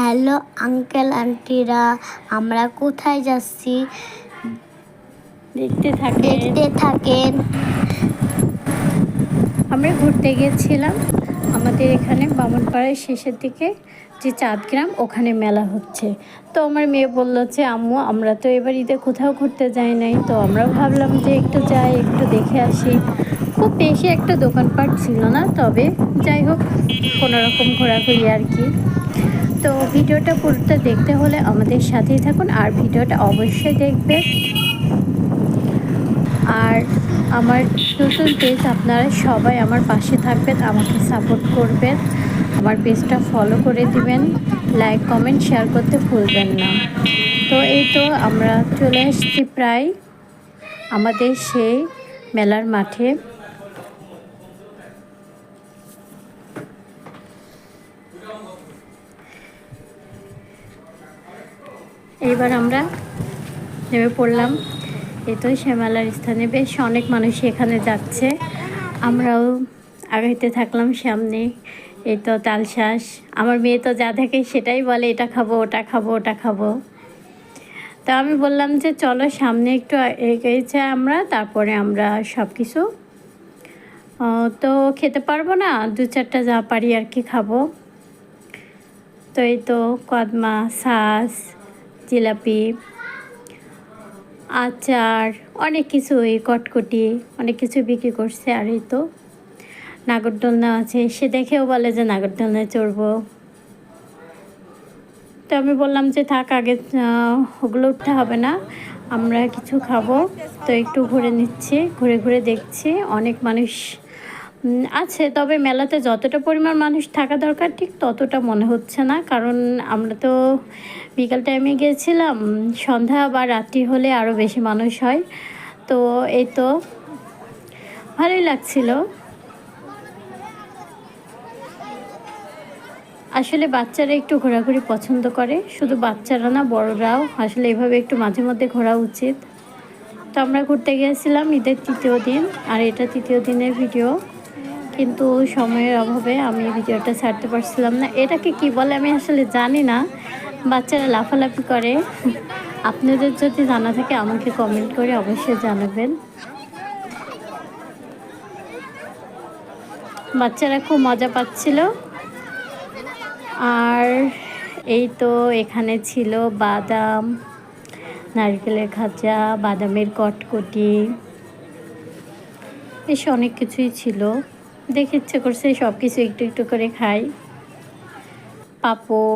Hello uncle আন্টিরা, আমরা কোথায় যাচ্ছি দেখতে থাকেন। আমরা ঘুরতে গিয়েছিলাম আমাদের এখানে বামনপাড়ার শেষের দিকে যে চাঁদগ্রাম, ওখানে মেলা হচ্ছে। তো আমার মেয়ে বললো যে আম্মু আমরা তো এবার ঈদে কোথাও ঘুরতে যাই নাই, তো আমরাও ভাবলাম যে একটু যাই, একটু দেখে আসি। খুব বেশি একটা দোকানপাট ছিল না, তবে যাই হোক কোনোরকম ঘোরাঘুরি আর কি। তো ভিডিওটা পুরোটা দেখতে হলে আমাদের সাথেই থাকুন, আর ভিডিওটা অবশ্যই দেখবেন। আর আমার নতুন পেজ, আপনারা সবাই আমার পাশে থাকবেন, আমাকে সাপোর্ট করবেন, আমার পেজটা ফলো করে দিবেন, লাইক কমেন্ট শেয়ার করতে ভুলবেন না। তো এই তো আমরা চলে এসেছি প্রায় আমাদের সেই মেলার মাঠে। এইবার আমরা নেমে পড়লাম। এই তো সে মেলার স্থানে বেশ অনেক মানুষ এখানে যাচ্ছে, আমরাও আগাইতে থাকলাম সামনে। এই তো তালশাঁস, আমার মেয়ে তো যা দেখে সেটাই বলে এটা খাবো, ওটা খাবো, ওটা খাবো। তো আমি বললাম যে চলো সামনে একটু এগিয়েছে আমরা, তারপরে আমরা সব কিছু তো খেতে পারবো না, দু চারটা যা পারি আর কি খাবো। তো এই তো কদমা, ছাঁচ, জিলাপি, আচার, অনেক কিছুই, কটকটি, অনেক কিছু বিক্রি করছে। আর এই তো নাগরদোলনা আছে, সে দেখেও বলে যে নাগরদোলনায় চড়বো। তো আমি বললাম যে থাক, আগে ওগুলো উঠতে হবে না, আমরা কিছু খাবো। তো একটু ঘুরে নিচ্ছি, ঘুরে ঘুরে দেখছি। অনেক মানুষ আছে, তবে মেলাতে যতটা পরিমাণ মানুষ থাকা দরকার ঠিক ততটা মনে হচ্ছে না, কারণ আমরা তো বিকাল টাইমে গিয়েছিলাম, সন্ধ্যা বা রাত্রি হলে আরও বেশি মানুষ হয়। তো এই তো ভালোই লাগছিল। আসলে বাচ্চারা একটু ঘোরাঘুরি পছন্দ করে, শুধু বাচ্চারা না, বড়রাও আসলে এভাবে একটু মাঝে মধ্যে ঘোরা উচিত। তো আমরা ঘুরতে গিয়েছিলাম ঈদের তৃতীয় দিন, আর এটা তৃতীয় দিনের ভিডিও, কিন্তু সময়ের অভাবে আমি ভিডিওটা ছাড়তে পারছিলাম না। এটাকে কি বলে আমি আসলে জানি না, বাচ্চারা লাফালাফি করে। আপনাদের যদি জানা থাকে আমাকে কমেন্ট করে অবশ্যই জানাবেন। বাচ্চারা খুব মজা পাচ্ছিল। আর এই তো এখানে ছিল বাদাম, নারকেলের খাজা, বাদামের কটকটি, বেশ অনেক কিছুই ছিল। দেখে ইচ্ছে করছে সব কিছু একটু একটু করে খাই। পাপড়।